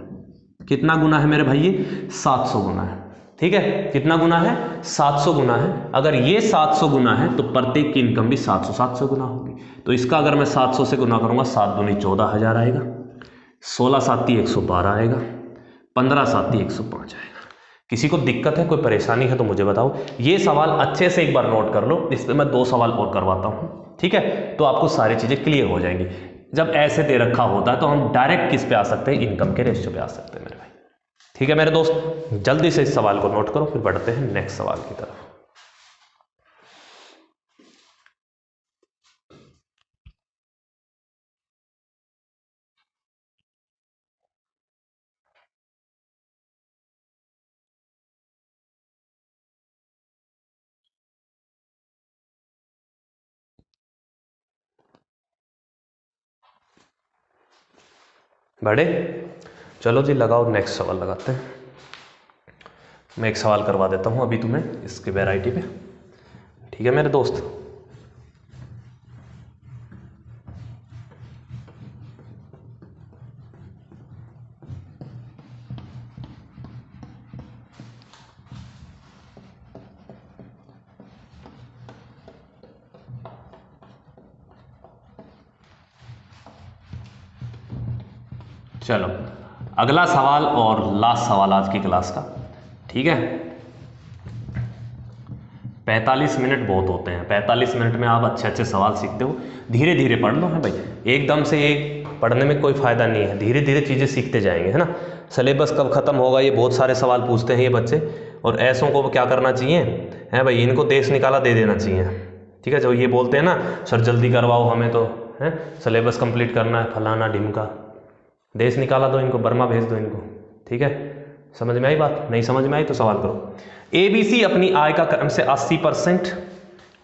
कितना गुना है मेरे भाई ये 700 गुना है। ठीक है, कितना गुना है 700 गुना है। अगर ये 700 गुना है तो प्रत्येक की इनकम भी 700 गुना होगी। तो इसका अगर मैं 700 से गुना करूंगा 7 दूनी 14,000 आएगा, 16 7 112 आएगा, 15 7 105 आएगा। किसी को दिक्कत है, कोई परेशानी है तो मुझे बताओ। ये सवाल अच्छे से एक बार नोट कर लो, इस पर मैं 2 सवाल और करवाता हूँ। ठीक है, तो आपको सारी चीज़ें क्लियर हो जाएंगी। जब ऐसे दे रखा होता है तो हम डायरेक्ट किस पे आ सकते हैं, इनकम के रेशियो पे आ सकते हैं मेरे भाई। ठीक है मेरे दोस्त, जल्दी से इस सवाल को नोट करो, फिर बढ़ते हैं नेक्स्ट सवाल की तरफ। बड़े चलो जी लगाओ, नेक्स्ट सवाल लगाते हैं। मैं एक सवाल करवा देता हूं अभी तुम्हें इसकी वैरायटी पे। ठीक है मेरे दोस्त, चलो अगला सवाल और लास्ट सवाल आज की क्लास का। ठीक है, 45 मिनट बहुत होते हैं, 45 मिनट में आप अच्छे अच्छे सवाल सीखते हो। धीरे धीरे पढ़ लो है भाई, एकदम से एक पढ़ने में कोई फ़ायदा नहीं है, धीरे धीरे चीज़ें सीखते जाएंगे, है ना। सिलेबस कब ख़त्म होगा, ये बहुत सारे सवाल पूछते हैं ये बच्चे, और ऐसों को क्या करना चाहिए है भाई, इनको देश निकाला दे देना चाहिए। ठीक है, जो ये बोलते हैं ना सर जल्दी करवाओ हमें तो है सिलेबस कंप्लीट करना है, फलाना ढिमका, देश निकाला दो इनको, बर्मा भेज दो इनको। ठीक है, समझ में आई बात? नहीं समझ में आई तो सवाल करो। एबीसी अपनी आय का क्रम से 80%,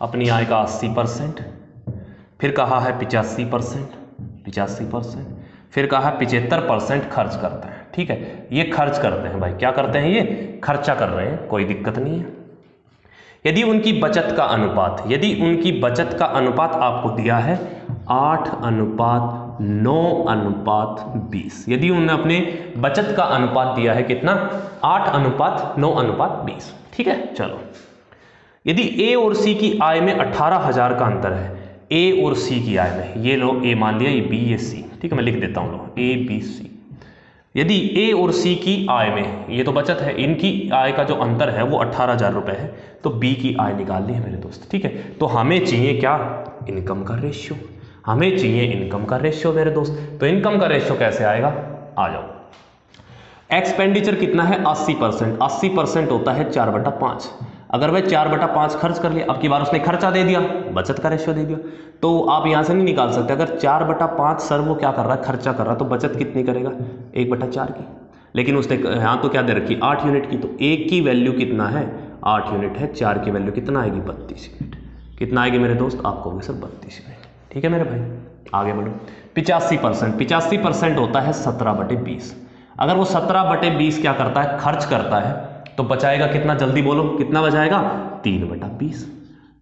अपनी आय का 80%, फिर कहा है 85%, 85%। फिर कहा 75% खर्च करते हैं, ठीक है, ये खर्च करते हैं भाई, क्या करते हैं, ये खर्चा कर रहे हैं, कोई दिक्कत नहीं है। यदि उनकी बचत का अनुपात आपको दिया है 8:9:20, यदि उन्होंने अपने बचत का अनुपात दिया है कितना, 8:9:20, ठीक है। चलो, यदि ए और सी की आय में 18,000 का अंतर है, ए और सी की आय में, ये लो ए मान लिया, ये बी, ये सी, ठीक है, मैं लिख देता हूँ, लो ए बी सी। यदि ए और सी की आय में, ये तो बचत है, इनकी आय का जो अंतर है वो 18,000 रुपये है, तो बी की आय निकालनी है मेरे दोस्त, ठीक है। तो हमें चाहिए क्या, इनकम का रेशियो, हमें चाहिए इनकम का रेशियो मेरे दोस्त। तो इनकम का रेशियो कैसे आएगा, आ जाओ। एक्सपेंडिचर कितना है, 80%, 80% होता है 4/5। अगर वह 4/5 खर्च कर लिया, अब की बार उसने खर्चा दे दिया, बचत का रेशियो दे दिया, तो आप यहाँ से नहीं निकाल सकते। अगर 4/5 सर वो क्या कर रहा है, खर्चा कर रहा है, तो बचत कितनी करेगा, 1/4 की। लेकिन उसने यहाँ तो क्या दे रखी, 8 यूनिट की, तो 1 की वैल्यू कितना है, 8 यूनिट है, 4 की वैल्यू कितना आएगी, 32 यूनिट। कितना आएगी मेरे दोस्त, आपको होगी सर 32 यूनिट, ठीक है मेरे भाई। आगे बढ़ो, 85% होता है 17/20। अगर वो 17/20 क्या करता है, खर्च करता है, तो बचाएगा कितना, जल्दी बोलो, कितना बचाएगा, 3/20।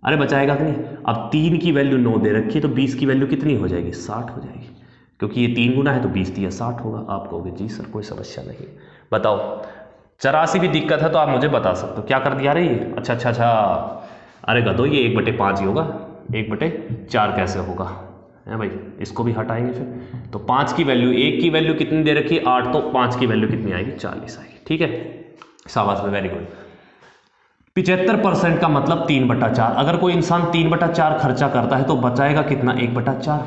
अरे बचाएगा कि नहीं। अब 3 की वैल्यू 9 दे रखी है, तो 20 की वैल्यू कितनी हो जाएगी, 60 हो जाएगी, क्योंकि ये 3 गुना है, तो 20 दिया 60 होगा। आप कहोगे जी सर कोई समस्या नहीं, बताओ। 84 भी दिक्कत है तो आप मुझे बता सकते हो, क्या कर दिया रे ये, अच्छा, अरे गधो, ये 1/5 ही होगा, 1/4 कैसे होगा, है भाई, इसको भी हटाएंगे फिर। तो 5 की वैल्यू, 1 की वैल्यू कितनी दे रखी है, 8, तो 5 की वैल्यू कितनी आएगी, 40 आएगी, ठीक है, शाबाश में, वेरी गुड। 75% का मतलब 3/4। अगर कोई इंसान 3/4 खर्चा करता है तो बचाएगा कितना, 1/4,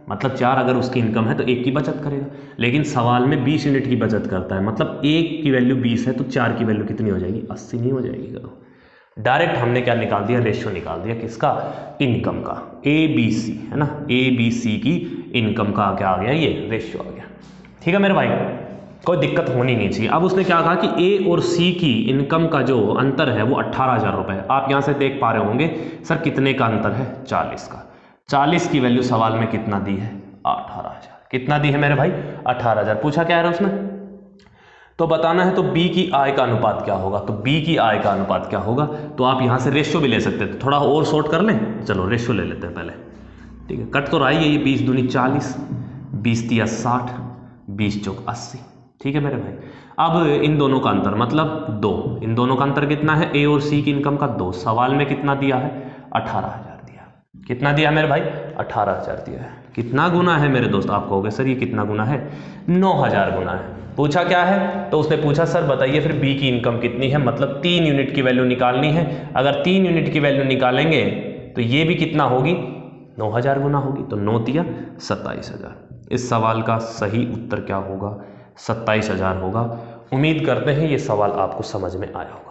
मतलब 4 अगर उसकी इनकम है तो 1 की बचत करेगा। लेकिन सवाल में 20 यूनिट की बचत करता है, मतलब 1 की वैल्यू 20 है, तो 4 की वैल्यू कितनी हो जाएगी, 80 नहीं हो जाएगी। करो डायरेक्ट हमने क्या निकाल दिया, रेशियो निकाल दिया, किसका, इनकम का। ABC है ना, ABC की इनकम का क्या आ गया, ये रेशियो आ गया, ठीक है मेरे भाई, कोई दिक्कत होनी नहीं चाहिए। अब उसने क्या कहा कि ए और सी की इनकम का जो अंतर है वो 18,000 रुपये है। आप यहाँ से देख पा रहे होंगे सर कितने का अंतर है, 40 का। 40 की वैल्यू सवाल में कितना दी है, 18,000। कितना दी है मेरे भाई, 18,000। पूछा क्या है उसने, तो बताना है। तो बी की आय का अनुपात क्या होगा, तो बी की आय का अनुपात क्या होगा, तो आप यहाँ से रेशियो भी ले सकते थे, थोड़ा और शॉर्ट कर लें, चलो रेशियो ले लेते हैं पहले, ठीक है। कट तो रहा ही है, ये 20 दूनी 40, 20 दिया 60, 20 चौक 80, ठीक है मेरे भाई। अब इन दोनों का अंतर मतलब 2, इन दोनों का अंतर कितना है, ए और सी की इनकम का 2। सवाल में कितना दिया है, 18,000 दिया। कितना दिया मेरे भाई, 18,000 दिया है। कितना गुना है मेरे दोस्त, आप कहोगे सर ये कितना गुना है, 9,000 गुना है। पूछा क्या है, तो उसने पूछा सर बताइए फिर बी की इनकम कितनी है, मतलब 3 यूनिट की वैल्यू निकालनी है। अगर 3 यूनिट की वैल्यू निकालेंगे तो ये भी कितना होगी, 9,000 गुना होगी। तो 9 दिया 27,000। इस सवाल का सही उत्तर क्या होगा, 27,000 होगा। उम्मीद करते हैं ये सवाल आपको समझ में आया होगा।